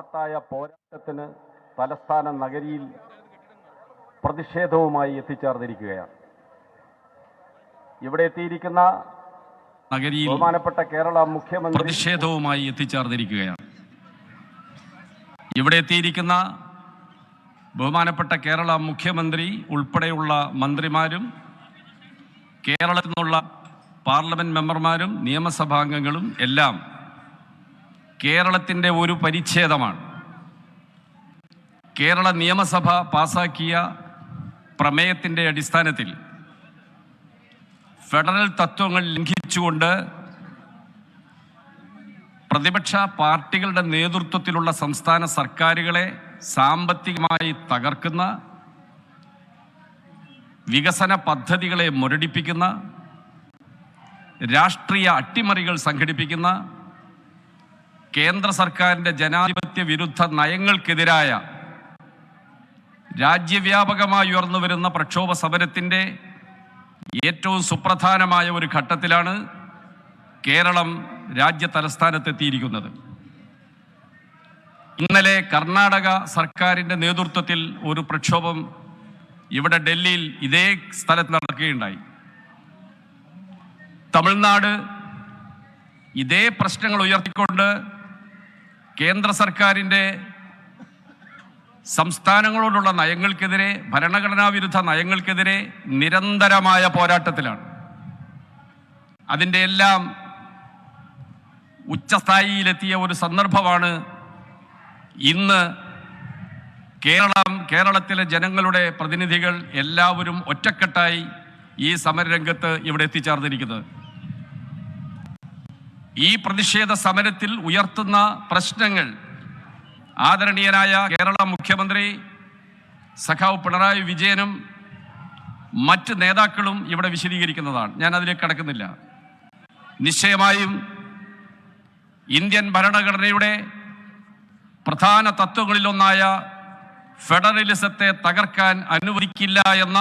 മഹത്തായ പോരാട്ടത്തിന് തലസ്ഥാന നഗരിയിൽ പ്രതിഷേധവുമായി എത്തിച്ചേർന്നിരിക്കുകയാണ്. ഇവിടെ എത്തിയിരിക്കുന്ന നഗരിയിൽ ബഹുമാനപ്പെട്ട കേരള മുഖ്യമന്ത്രി പ്രതിഷേധവുമായി എത്തിച്ചേർന്നിരിക്കുകയാണ്. ഇവിടെ എത്തിയിരിക്കുന്ന ബഹുമാനപ്പെട്ട കേരള മുഖ്യമന്ത്രി ഉൾപ്പെടെയുള്ള മന്ത്രിമാരും കേരളത്തിൽ നിന്നുള്ള പാർലമെന്റ് മെമ്പർമാരും നിയമസഭാംഗങ്ങളും എല്ലാം കേരളത്തിൻ്റെ ഒരു പരിച്ഛേദമാണ്. കേരള നിയമസഭ പാസാക്കിയ പ്രമേയത്തിൻ്റെ അടിസ്ഥാനത്തിൽ ഫെഡറൽ തത്വങ്ങൾ ലംഘിച്ചുകൊണ്ട് പ്രതിപക്ഷ പാർട്ടികളുടെ നേതൃത്വത്തിലുള്ള സംസ്ഥാന സർക്കാരുകളെ സാമ്പത്തികമായി തകർക്കുന്ന, വികസന പദ്ധതികളെ മുരടിപ്പിക്കുന്ന, രാഷ്ട്രീയ അട്ടിമറികൾ സംഘടിപ്പിക്കുന്ന, കേന്ദ്ര സർക്കാരിൻ്റെ ജനാധിപത്യ വിരുദ്ധ നയങ്ങൾക്കെതിരായ രാജ്യവ്യാപകമായി ഉയർന്നുവരുന്ന പ്രക്ഷോഭ സമരത്തിൻ്റെ ഏറ്റവും സുപ്രധാനമായ ഒരു ഘട്ടത്തിലാണ് കേരളം രാജ്യ തലസ്ഥാനത്തെത്തിയിരിക്കുന്നത്. ഇന്നലെ കർണാടക സർക്കാരിൻ്റെ നേതൃത്വത്തിൽ ഒരു പ്രക്ഷോഭം ഇവിടെ ഡൽഹിയിൽ ഇതേ സ്ഥലത്ത് നടക്കുകയുണ്ടായി. തമിഴ്നാട് ഇതേ പ്രശ്നങ്ങൾ ഉയർത്തിക്കൊണ്ട് കേന്ദ്ര സർക്കാരിൻ്റെ സംസ്ഥാനങ്ങളോടുള്ള നയങ്ങൾക്കെതിരെ, ഭരണഘടനാ വിരുദ്ധ നയങ്ങൾക്കെതിരെ നിരന്തരമായ പോരാട്ടത്തിലാണ്. അതിൻ്റെ എല്ലാം ഉച്ചസ്ഥായിയിലെത്തിയ ഒരു സന്ദർഭമാണ് ഇന്ന് കേരളത്തിലെ ജനങ്ങളുടെ പ്രതിനിധികൾ എല്ലാവരും ഒറ്റക്കെട്ടായി ഈ സമരരംഗത്ത് ഇവിടെ എത്തിച്ചേർന്നിരിക്കുന്നത്. ഈ പ്രതിഷേധ സമരത്തിൽ ഉയർത്തുന്ന പ്രശ്നങ്ങൾ ആദരണീയനായ കേരള മുഖ്യമന്ത്രി സഖാവ് പിണറായി വിജയനും മറ്റ് നേതാക്കളും ഇവിടെ വിശദീകരിക്കുന്നതാണ്. ഞാൻ അതിലേക്ക് കടക്കുന്നില്ല. നിശ്ചയമായും ഇന്ത്യൻ ഭരണഘടനയുടെ പ്രധാന തത്വങ്ങളിലൊന്നായ ഫെഡറലിസത്തെ തകർക്കാൻ അനുവദിക്കില്ല എന്ന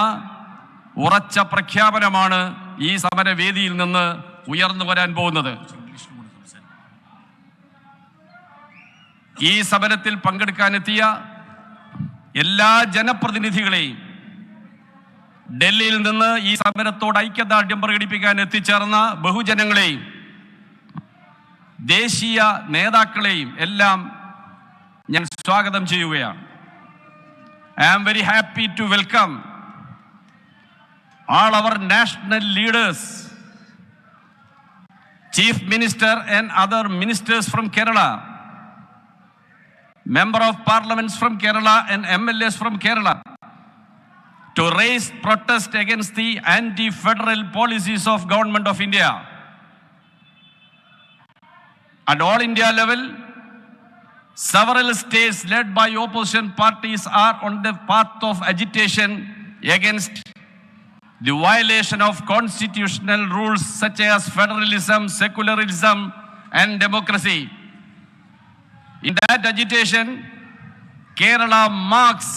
ഉറച്ച പ്രഖ്യാപനമാണ് ഈ സമരവേദിയിൽ നിന്ന് ഉയർന്നു വരാൻ പോകുന്നത്. ഈ സമരത്തിൽ പങ്കെടുക്കാനെത്തിയ എല്ലാ ജനപ്രതിനിധികളെയും, ഡൽഹിയിൽ നിന്ന് ഈ സമരത്തോട് ഐക്യദാർഢ്യം പ്രകടിപ്പിക്കാൻ എത്തിച്ചേർന്ന ബഹുജനങ്ങളെയും ദേശീയ നേതാക്കളെയും എല്ലാം ഞാൻ സ്വാഗതം ചെയ്യുകയാണ്. I am very happy to welcome all our national leaders, Chief Minister and other ministers from Kerala, Member of Parliaments from Kerala and MLAs from Kerala, to raise protest against the anti-federal policies of Government of India. At all India level, several states led by opposition parties are on the path of agitation against the violation of constitutional rules such as federalism, secularism, and democracy. In that agitation, Kerala marks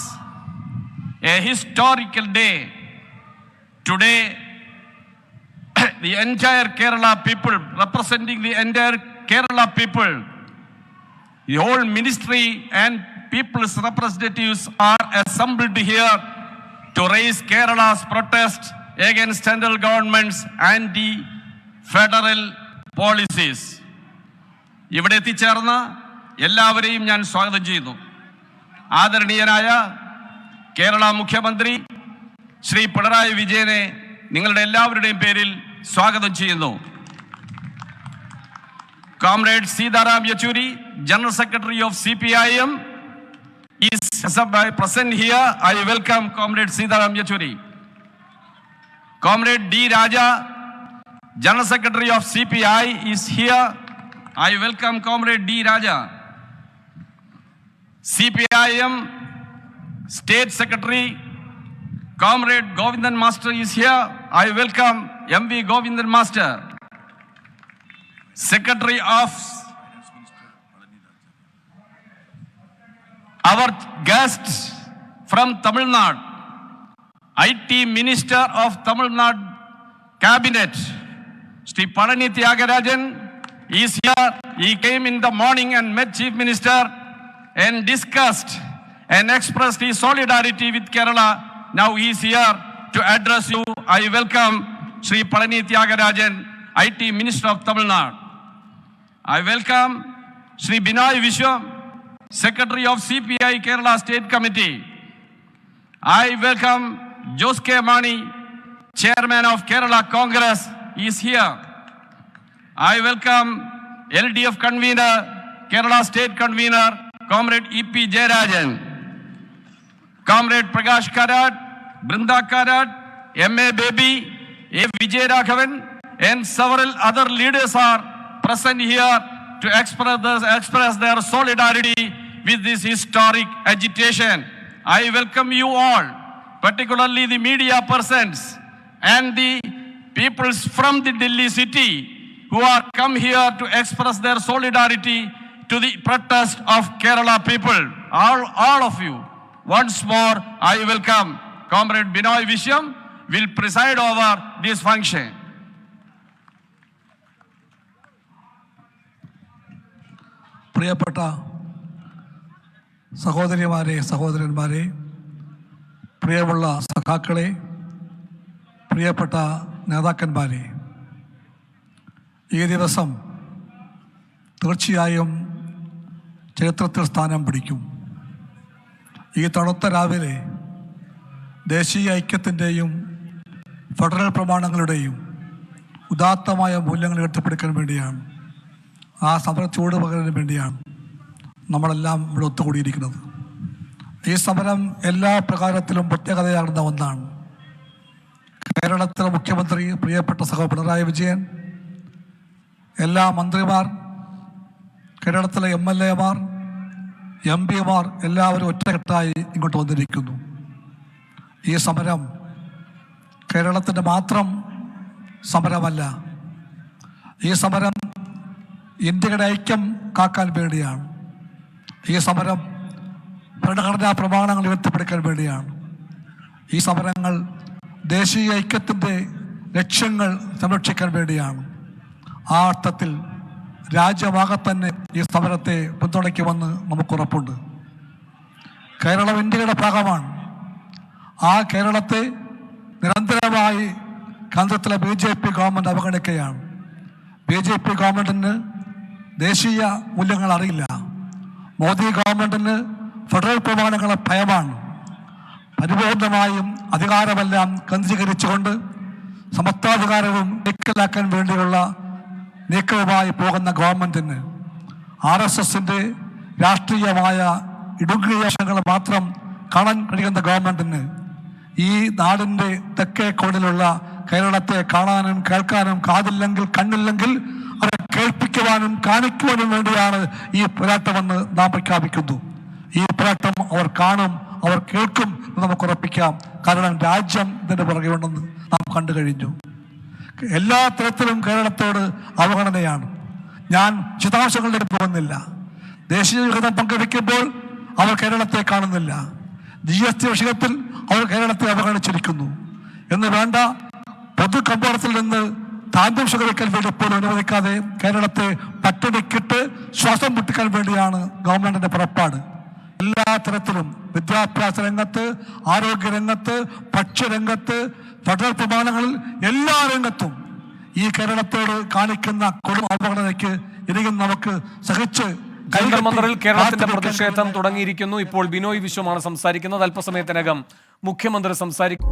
a historical day. Today, the entire Kerala people, representing the entire Kerala people, the whole ministry and people's representatives are assembled here to raise Kerala's protest against central government's anti-federal policies. ഇവിടെ എത്തിച്ചേർന്ന എല്ലാവരെയും ഞാൻ സ്വാഗതം ചെയ്യുന്നു. ആദരണീയനായ കേരള മുഖ്യമന്ത്രി ശ്രീ പിണറായി വിജയനെ നിങ്ങളുടെ എല്ലാവരുടെയും പേരിൽ സ്വാഗതം ചെയ്യുന്നു. Comrade Sitaram Yechury, General Secretary of CPIM, is present here. I welcome Comrade Sitaram Yechury. Comrade D. Raja, General Secretary of CPI, is here. I welcome Comrade D. Raja. CPIM State Secretary, Comrade Govindan Master, is here. I welcome MV Govindan Master. Secretary of our guests from Tamil Nadu, IT Minister of Tamil Nadu Cabinet, Shri Palani Thiagarajan, is here. He came in the morning and met Chief Minister and discussed and expressed his solidarity with Kerala. Now he is here to address you. I welcome Shri Palani Tyagarajan, IT Minister of Tamil Nadu. I welcome Shri Binoy Vishwam, Secretary of CPI Kerala State Committee. I welcome Jose K. Mani, Chairman of Kerala Congress, is here. I welcome LDF Convener, Kerala State Convener, Comrade E.P. Jayarajan, Comrade Prakash Karat, Brinda Karat, M.A. Baby, A. Vijay Raghavan, and several other leaders are present here to express their solidarity with this historic agitation. I welcome you all, particularly the media persons and the peoples from the Delhi city who are come here to express their solidarity to the protest of Kerala people. All of you, once more, I welcome. Comrade Binoy Vishwam will preside over this function. പ്രിയപ്പെട്ട സഹോദരിമാരെ, സഹോദരന്മാരെ, പ്രിയമുള്ള സഖാക്കളെ, പ്രിയപ്പെട്ട നേതാക്കന്മാരെ, ഈ ദിവസം തീർച്ചയായും ചരിത്രത്തിൽ സ്ഥാനം പിടിക്കും. ഈ തണുത്ത രാവിലെ ദേശീയ ഐക്യത്തിൻ്റെയും ഫെഡറൽ പ്രമാണങ്ങളുടെയും ഉദാത്തമായ മൂല്യങ്ങൾ ഉയർത്തിപ്പിടിക്കാൻ വേണ്ടിയാണ്, ആ സമര ചൂട് പകരാൻ വേണ്ടിയാണ് നമ്മളെല്ലാം ഇവിടെ ഒത്തുകൂടിയിരിക്കുന്നത്. ഈ സമരം എല്ലാ പ്രകാരത്തിലും പ്രത്യേകതയാകുന്ന ഒന്നാണ്. കേരളത്തിലെ മുഖ്യമന്ത്രി പ്രിയപ്പെട്ട പിണറായി വിജയൻ, എല്ലാ മന്ത്രിമാർ, കേരളത്തിലെ MLA മാർ, MP മാർ എല്ലാവരും ഒറ്റക്കെട്ടായി ഇങ്ങോട്ട് വന്നിരിക്കുന്നു. ഈ സമരം കേരളത്തിൻ്റെ മാത്രം സമരമല്ല. ഈ സമരം ഇന്ത്യയുടെ ഐക്യം കാക്കാൻ വേണ്ടിയാണ്. ഈ സമരം ഭരണഘടനാ പ്രമാണങ്ങൾ ഉയർത്തിപ്പിടിക്കാൻ വേണ്ടിയാണ്. ഈ സമരങ്ങൾ ദേശീയ ഐക്യത്തിൻ്റെ ലക്ഷ്യങ്ങൾ സംരക്ഷിക്കാൻ വേണ്ടിയാണ്. ആ അർത്ഥത്തിൽ രാജ്യമാകെ തന്നെ ഈ സമരത്തെ പിന്തുണയ്ക്കുമെന്ന് നമുക്കുറപ്പുണ്ട്. കേരളം ഇന്ത്യയുടെ ഭാഗമാണ്. ആ കേരളത്തെ നിരന്തരമായി കേന്ദ്രത്തിലെ BJP ഗവൺമെൻറ് അവഗണിക്കുകയാണ്. BJP ഗവൺമെൻറ്റിന് ദേശീയ മൂല്യങ്ങൾ അറിയില്ല. മോദി ഗവൺമെൻറ്റിന് ഫെഡറൽ പ്രമാണങ്ങളെ ഭയമാണ്. പരിപൂർണമായും അധികാരമെല്ലാം കേന്ദ്രീകരിച്ചുകൊണ്ട് സമത്വാധികാരവും കൈക്കലാക്കാൻ വേണ്ടിയുള്ള നീക്കവുമായി പോകുന്ന ഗവൺമെൻറ്റിന്, RSSൻ്റെ രാഷ്ട്രീയമായ ഇടുങ്ങിയങ്ങൾ മാത്രം കാണാൻ കഴിയുന്ന ഗവൺമെൻറ്റിന് ഈ നാടിൻ്റെ തെക്കേ കോണിലുള്ള കേരളത്തെ കാണാനും കേൾക്കാനും കാതില്ലെങ്കിൽ കണ്ണില്ലെങ്കിൽ അവരെ കേൾപ്പിക്കുവാനും കാണിക്കുവാനും വേണ്ടിയാണ് ഈ പോരാട്ടമെന്ന് നാം പ്രഖ്യാപിക്കുന്നു. ഈ പോരാട്ടം അവർ കാണും, അവർ കേൾക്കും എന്ന് നമുക്ക് ഉറപ്പിക്കാം. കാരണം രാജ്യം ഇതിൻ്റെ പുറകെ ഉണ്ടെന്ന് നാം കണ്ടു കഴിഞ്ഞു. എല്ലാ തരത്തിലും കേരളത്തോട് അവഗണനയാണ്. ഞാൻ വിശദാംശങ്ങളിലേക്ക് പോകുന്നില്ല. ദേശീയ വിഹിതം പങ്കുവയ്ക്കുമ്പോൾ അവർ കേരളത്തെ കാണുന്നില്ല. GST വിഷയത്തിൽ അവർ കേരളത്തെ അവഗണിച്ചിരിക്കുന്നു എന്ന് വേണ്ട. പൊതു കമ്പോളത്തിൽ നിന്ന് താന്ത്യം സ്വീകരിക്കാൻ വേണ്ടി പോലും അനുവദിക്കാതെ കേരളത്തെ പട്ടിണിക്കിട്ട് ശ്വാസം മുട്ടിക്കാൻ വേണ്ടിയാണ് ഗവൺമെന്റിന്റെ പുറപ്പാട്. എല്ലാ തരത്തിലും വിദ്യാഭ്യാസ രംഗത്ത്, ആരോഗ്യ രംഗത്ത്, ഭക്ഷ്യരംഗത്ത്, ഫെഡറൽ പ്രമാണങ്ങളിൽ എല്ലാ രംഗത്തും ഈ കേരളത്തോട് കാണിക്കുന്ന കൊടും അവഗണനയ്ക്ക് ഇനിയും നമുക്ക് സഹിച്ച് ജന്തർമന്ദറിൽ കേരളത്തിന്റെ പ്രതിഷേധം തുടങ്ങിയിരിക്കുന്നു. ഇപ്പോൾ ബിനോയ് വിശ്വമാണ് സംസാരിക്കുന്നത്. അല്പസമയത്തിനകം മുഖ്യമന്ത്രി സംസാരിക്കും.